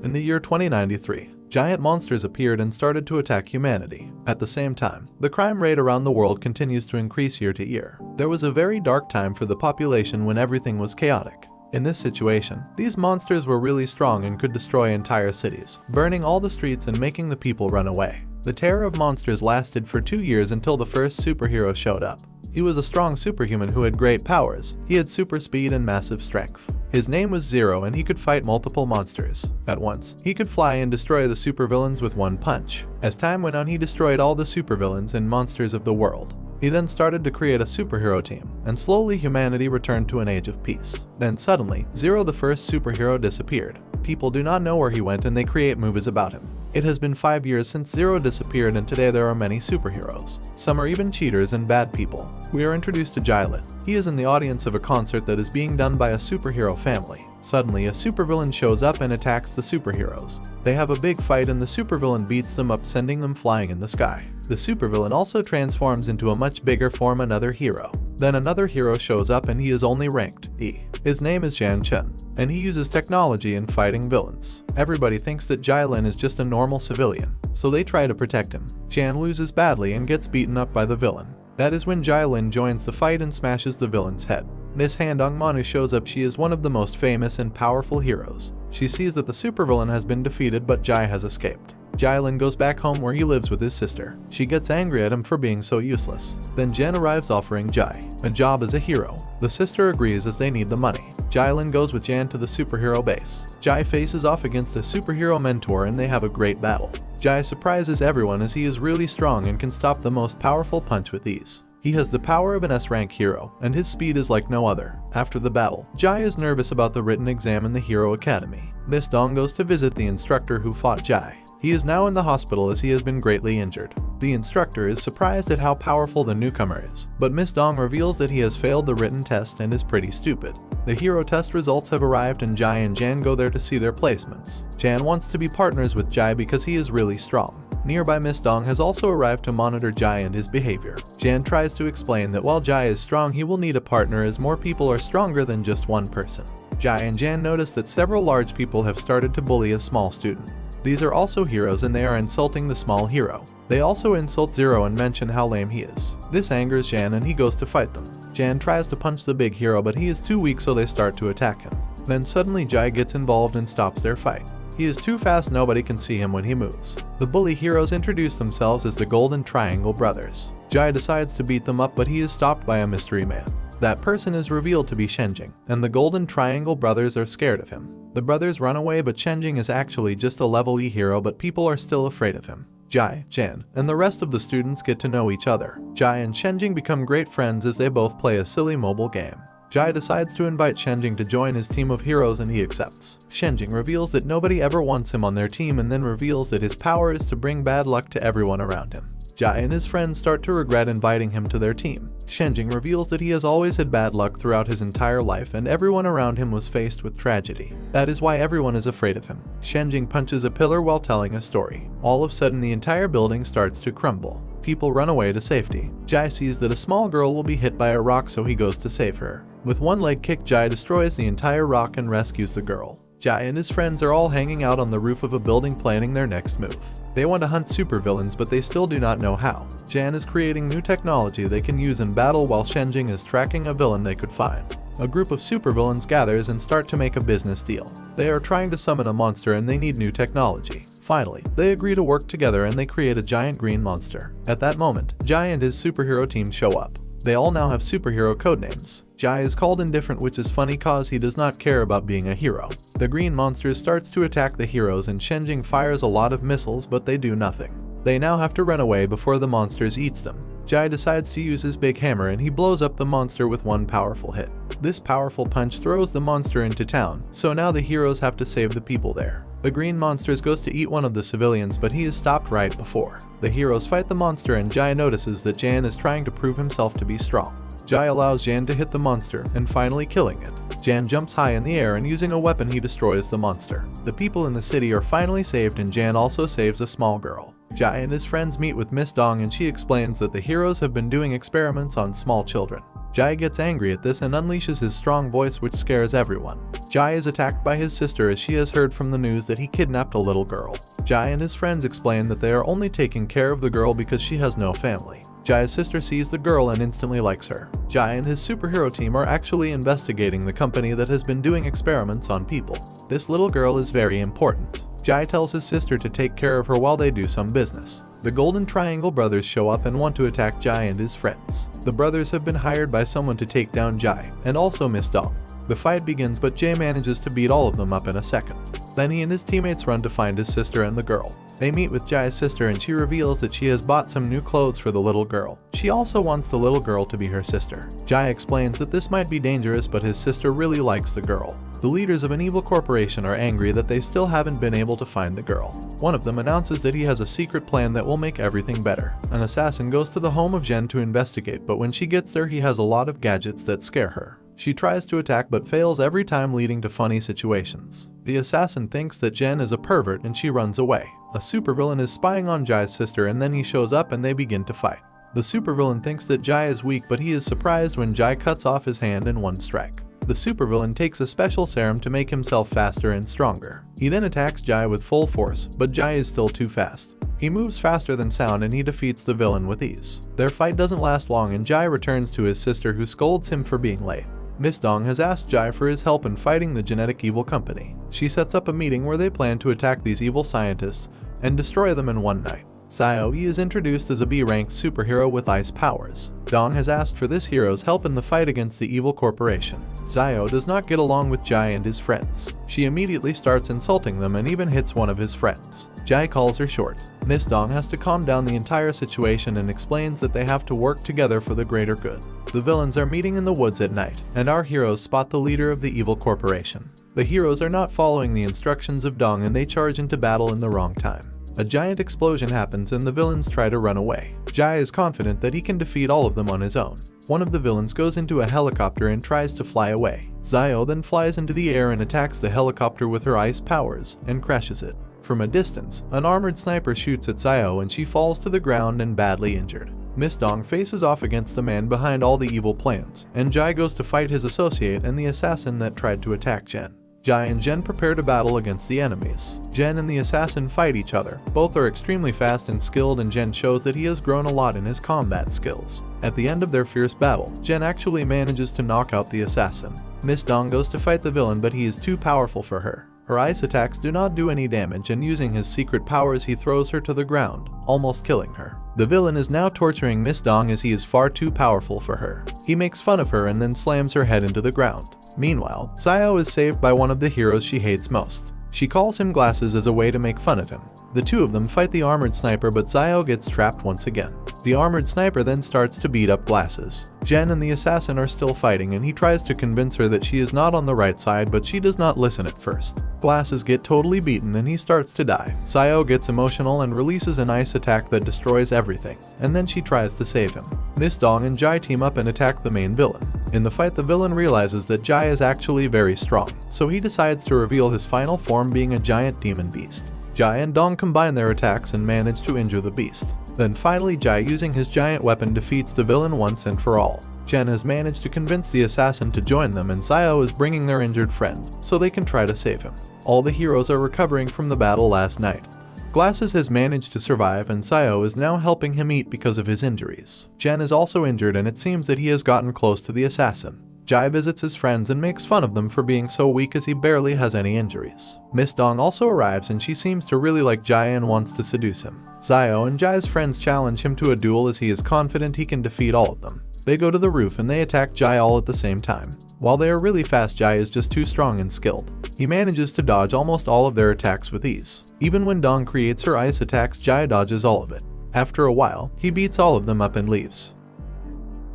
In the year 2093, giant monsters appeared and started to attack humanity. At the same time, the crime rate around the world continues to increase year to year. There was a very dark time for the population when everything was chaotic. In this situation, these monsters were really strong and could destroy entire cities, burning all the streets and making the people run away. The terror of monsters lasted for 2 years until the first superhero showed up. He was a strong superhuman who had great powers. He had super speed and massive strength. His name was Zero and he could fight multiple monsters at once. He could fly and destroy the supervillains with one punch. As time went on, he destroyed all the supervillains and monsters of the world. He then started to create a superhero team, and slowly humanity returned to an age of peace. Then suddenly, Zero the first superhero disappeared. People do not know where he went and they create movies about him. It has been 5 years since Zero disappeared and today there are many superheroes. Some are even cheaters and bad people. We are introduced to Jilin. He is in the audience of a concert that is being done by a superhero family. Suddenly, a supervillain shows up and attacks the superheroes. They have a big fight and the supervillain beats them up, sending them flying in the sky. The supervillain also transforms into a much bigger form, another hero. Then another hero shows up and he is only ranked E. His name is Jan Chen, and he uses technology in fighting villains. Everybody thinks that Jilin is just a normal civilian, so they try to protect him. Jan loses badly and gets beaten up by the villain. That is when Jilin joins the fight and smashes the villain's head. Miss Handong Manu shows up. She is one of the most famous and powerful heroes. She sees that the supervillain has been defeated but Jai has escaped. Jilin goes back home where he lives with his sister. She gets angry at him for being so useless. Then Jen arrives offering Jai a job as a hero. The sister agrees as they need the money. Jilin goes with Jan to the superhero base. Jai faces off against a superhero mentor and they have a great battle. Jai surprises everyone as he is really strong and can stop the most powerful punch with ease. He has the power of an S-rank hero, and his speed is like no other. After the battle, Jai is nervous about the written exam in the Hero Academy. Miss Dong goes to visit the instructor who fought Jai. He is now in the hospital as he has been greatly injured. The instructor is surprised at how powerful the newcomer is, but Miss Dong reveals that he has failed the written test and is pretty stupid. The hero test results have arrived and Jai and Jan go there to see their placements. Jan wants to be partners with Jai because he is really strong. Nearby, Miss Dong has also arrived to monitor Jai and his behavior. Jan tries to explain that while Jai is strong, he will need a partner as more people are stronger than just one person. Jai and Jan notice that several large people have started to bully a small student. These are also heroes and they are insulting the small hero. They also insult Zero and mention how lame he is. This angers Jan and he goes to fight them. Jan tries to punch the big hero but he is too weak, so they start to attack him. Then suddenly Jai gets involved and stops their fight. He is too fast, nobody can see him when he moves. The bully heroes introduce themselves as the Golden Triangle Brothers. Jai decides to beat them up but he is stopped by a mystery man. That person is revealed to be Shenjing, and the Golden Triangle Brothers are scared of him. The brothers run away but Shenjing is actually just a level E hero, but people are still afraid of him. Jai, Jan, and the rest of the students get to know each other. Jai and Shenjing become great friends as they both play a silly mobile game. Jai decides to invite Shenjing to join his team of heroes and he accepts. Shenjing reveals that nobody ever wants him on their team and then reveals that his power is to bring bad luck to everyone around him. Jai and his friends start to regret inviting him to their team. Shenjing reveals that he has always had bad luck throughout his entire life and everyone around him was faced with tragedy. That is why everyone is afraid of him. Shenjing punches a pillar while telling a story. All of a sudden the entire building starts to crumble. People run away to safety. Jai sees that a small girl will be hit by a rock, so he goes to save her. With one leg kick, Jai destroys the entire rock and rescues the girl. Jai and his friends are all hanging out on the roof of a building planning their next move. They want to hunt supervillains but they still do not know how. Jan is creating new technology they can use in battle while Shenjing is tracking a villain they could find. A group of supervillains gathers and start to make a business deal. They are trying to summon a monster and they need new technology. Finally, they agree to work together and they create a giant green monster. At that moment, Jai and his superhero team show up. They all now have superhero codenames. Jai is called Indifferent, which is funny cause he does not care about being a hero. The green monster starts to attack the heroes and Shenjing fires a lot of missiles but they do nothing. They now have to run away before the monsters eats them. Jai decides to use his big hammer and he blows up the monster with one powerful hit. This powerful punch throws the monster into town, so now the heroes have to save the people there. The green monster goes to eat one of the civilians but he is stopped right before. The heroes fight the monster and Jai notices that Jan is trying to prove himself to be strong. Jai allows Jan to hit the monster and finally killing it. Jan jumps high in the air and using a weapon he destroys the monster. The people in the city are finally saved and Jan also saves a small girl. Jai and his friends meet with Miss Dong and she explains that the heroes have been doing experiments on small children. Jai gets angry at this and unleashes his strong voice, which scares everyone. Jai is attacked by his sister as she has heard from the news that he kidnapped a little girl. Jai and his friends explain that they are only taking care of the girl because she has no family. Jai's sister sees the girl and instantly likes her. Jai and his superhero team are actually investigating the company that has been doing experiments on people. This little girl is very important. Jai tells his sister to take care of her while they do some business. The Golden Triangle brothers show up and want to attack Jai and his friends. The brothers have been hired by someone to take down Jai, and also Miss Dong. The fight begins, but Jai manages to beat all of them up in a second. Then he and his teammates run to find his sister and the girl. They meet with Jai's sister and she reveals that she has bought some new clothes for the little girl. She also wants the little girl to be her sister. Jai explains that this might be dangerous, but his sister really likes the girl. The leaders of an evil corporation are angry that they still haven't been able to find the girl. One of them announces that he has a secret plan that will make everything better. An assassin goes to the home of Jen to investigate, but when she gets there he has a lot of gadgets that scare her. She tries to attack but fails every time, leading to funny situations. The assassin thinks that Jen is a pervert and she runs away. A supervillain is spying on Jai's sister and then he shows up and they begin to fight. The supervillain thinks that Jai is weak, but he is surprised when Jai cuts off his hand in one strike. The supervillain takes a special serum to make himself faster and stronger. He then attacks Jai with full force, but Jai is still too fast. He moves faster than sound and he defeats the villain with ease. Their fight doesn't last long and Jai returns to his sister, who scolds him for being late. Miss Dong has asked Jai for his help in fighting the genetic evil company. She sets up a meeting where they plan to attack these evil scientists and destroy them in one night. Xiao Yi is introduced as a B-ranked superhero with ice powers. Dong has asked for this hero's help in the fight against the evil corporation. Xiao does not get along with Jai and his friends. She immediately starts insulting them and even hits one of his friends. Jai calls her short. Miss Dong has to calm down the entire situation and explains that they have to work together for the greater good. The villains are meeting in the woods at night, and our heroes spot the leader of the evil corporation. The heroes are not following the instructions of Dong and they charge into battle in the wrong time. A giant explosion happens and the villains try to run away. Jai is confident that he can defeat all of them on his own. One of the villains goes into a helicopter and tries to fly away. Xiao then flies into the air and attacks the helicopter with her ice powers and crashes it. From a distance, an armored sniper shoots at Xiao and she falls to the ground and badly injured. Miss Dong faces off against the man behind all the evil plans, and Jai goes to fight his associate and the assassin that tried to attack Jen. Jai and Jen prepare to battle against the enemies. Jen and the assassin fight each other. Both are extremely fast and skilled, and Jen shows that he has grown a lot in his combat skills. At the end of their fierce battle, Jen actually manages to knock out the assassin. Miss Dong goes to fight the villain, but he is too powerful for her. Her ice attacks do not do any damage, and using his secret powers he throws her to the ground, almost killing her. The villain is now torturing Miss Dong as he is far too powerful for her. He makes fun of her and then slams her head into the ground. Meanwhile, Xiao is saved by one of the heroes she hates most. She calls him Glasses as a way to make fun of him. The two of them fight the armored sniper, but Xiao gets trapped once again. The armored sniper then starts to beat up Glasses. Jen and the assassin are still fighting and he tries to convince her that she is not on the right side, but she does not listen at first. Glasses get totally beaten and he starts to die. Xiao gets emotional and releases an ice attack that destroys everything, and then she tries to save him. Miss Dong and Jai team up and attack the main villain. In the fight, the villain realizes that Jai is actually very strong, so he decides to reveal his final form, being a giant demon beast. Jai and Dong combine their attacks and manage to injure the beast. Then finally Jai, using his giant weapon, defeats the villain once and for all. Jen has managed to convince the assassin to join them, and Xiao is bringing their injured friend, so they can try to save him. All the heroes are recovering from the battle last night. Glasses has managed to survive and Xiao is now helping him eat because of his injuries. Jen is also injured and it seems that he has gotten close to the assassin. Jai visits his friends and makes fun of them for being so weak as he barely has any injuries. Miss Dong also arrives and she seems to really like Jai and wants to seduce him. Xiao and Jai's friends challenge him to a duel as he is confident he can defeat all of them. They go to the roof and they attack Jai all at the same time. While they are really fast, Jai is just too strong and skilled. He manages to dodge almost all of their attacks with ease. Even when Dong creates her ice attacks, Jai dodges all of it. After a while, he beats all of them up and leaves.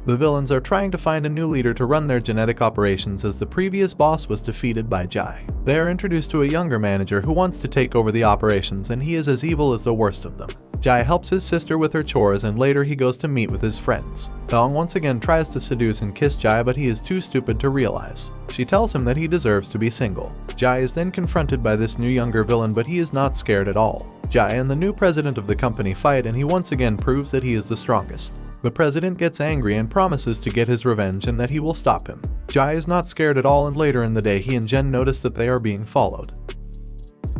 The villains are trying to find a new leader to run their genetic operations as the previous boss was defeated by Jai. They are introduced to a younger manager who wants to take over the operations, and he is as evil as the worst of them. Jai helps his sister with her chores and later he goes to meet with his friends. Dong once again tries to seduce and kiss Jai, but he is too stupid to realize. She tells him that he deserves to be single. Jai is then confronted by this new younger villain, but he is not scared at all. Jai and the new president of the company fight and he once again proves that he is the strongest. The president gets angry and promises to get his revenge and that he will stop him. Jai is not scared at all, and later in the day he and Jen notice that they are being followed.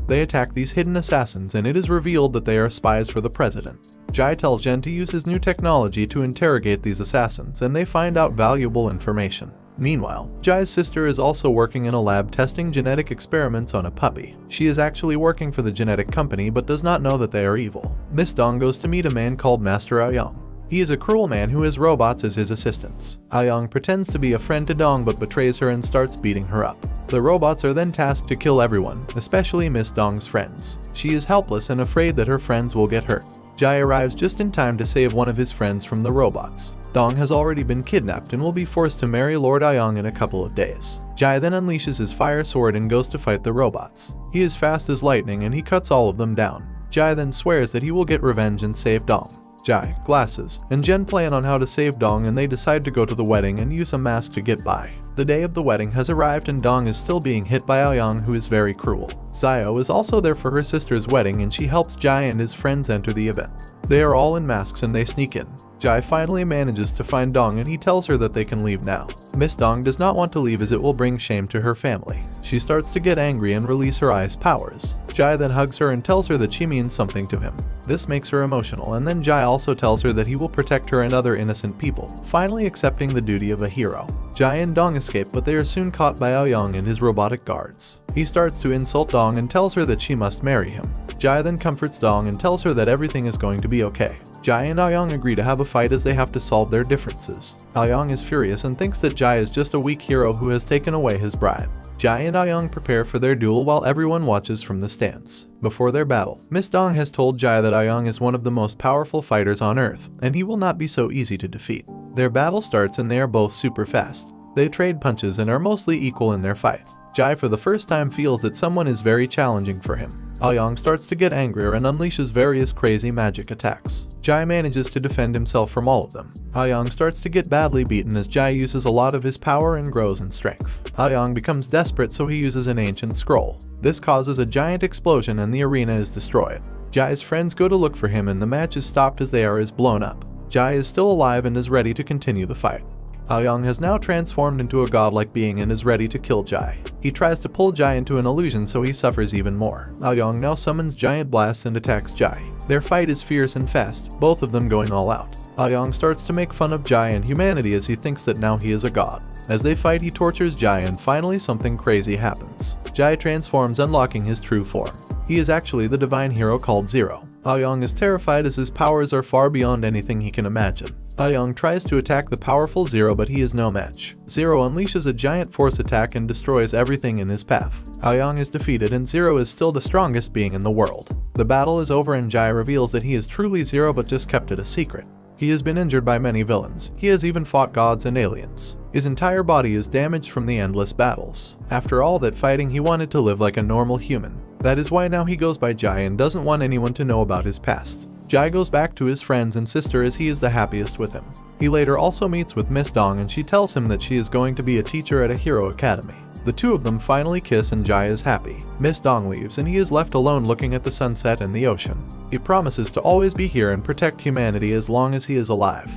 They attack these hidden assassins and it is revealed that they are spies for the president. Jai tells Jen to use his new technology to interrogate these assassins and they find out valuable information. Meanwhile, Jai's sister is also working in a lab testing genetic experiments on a puppy. She is actually working for the genetic company but does not know that they are evil. Miss Dong goes to meet a man called Master Aoyang. He is a cruel man who has robots as his assistants. Aoyang pretends to be a friend to Dong but betrays her and starts beating her up. The robots are then tasked to kill everyone, especially Miss Dong's friends. She is helpless and afraid that her friends will get hurt. Jai arrives just in time to save one of his friends from the robots. Dong has already been kidnapped and will be forced to marry Lord Aoyang in a couple of days. Jai then unleashes his fire sword and goes to fight the robots. He is fast as lightning and he cuts all of them down. Jai then swears that he will get revenge and save Dong. Jai, Glasses, and Jen plan on how to save Dong and they decide to go to the wedding and use a mask to get by. The day of the wedding has arrived and Dong is still being hit by Aoyang, who is very cruel. Xiao is also there for her sister's wedding and she helps Jai and his friends enter the event. They are all in masks and they sneak in. Jai finally manages to find Dong and he tells her that they can leave now. Miss Dong does not want to leave as it will bring shame to her family. She starts to get angry and release her ice powers. Jai then hugs her and tells her that she means something to him. This makes her emotional, and then Jai also tells her that he will protect her and other innocent people, finally accepting the duty of a hero. Jai and Dong escape but they are soon caught by Aoyang and his robotic guards. He starts to insult Dong and tells her that she must marry him. Jai then comforts Dong and tells her that everything is going to be okay. Jai and Aoyang agree to have a fight as they have to solve their differences. Aoyang is furious and thinks that Jai is just a weak hero who has taken away his bride. Jai and Aoyang prepare for their duel while everyone watches from the stands. Before their battle, Miss Dong has told Jai that Aoyang is one of the most powerful fighters on Earth, and he will not be so easy to defeat. Their battle starts and they are both super fast. They trade punches and are mostly equal in their fight. Jai for the first time feels that someone is very challenging for him. Aoyang starts to get angrier and unleashes various crazy magic attacks. Jai manages to defend himself from all of them. Aoyang starts to get badly beaten as Jai uses a lot of his power and grows in strength. Aoyang becomes desperate so he uses an ancient scroll. This causes a giant explosion and the arena is destroyed. Jai's friends go to look for him and the match is stopped as they are blown up. Jai is still alive and is ready to continue the fight. Aoyang has now transformed into a godlike being and is ready to kill Jai. He tries to pull Jai into an illusion so he suffers even more. Aoyang now summons giant blasts and attacks Jai. Their fight is fierce and fast, both of them going all out. Aoyang starts to make fun of Jai and humanity as he thinks that now he is a god. As they fight he tortures Jai and finally something crazy happens. Jai transforms, unlocking his true form. He is actually the divine hero called Zero. Aoyang is terrified as his powers are far beyond anything he can imagine. Aoyang tries to attack the powerful Zero but he is no match. Zero unleashes a giant force attack and destroys everything in his path. Aoyang is defeated and Zero is still the strongest being in the world. The battle is over and Jai reveals that he is truly Zero but just kept it a secret. He has been injured by many villains. He has even fought gods and aliens. His entire body is damaged from the endless battles. After all that fighting he wanted to live like a normal human. That is why now he goes by Jai and doesn't want anyone to know about his past. Jai goes back to his friends and sister as he is the happiest with him. He later also meets with Miss Dong and she tells him that she is going to be a teacher at a hero academy. The two of them finally kiss and Jai is happy. Miss Dong leaves and he is left alone looking at the sunset and the ocean. He promises to always be here and protect humanity as long as he is alive.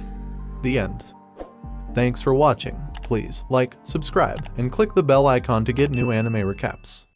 The end. Thanks for watching. Please like, subscribe, and click the bell icon to get new anime recaps.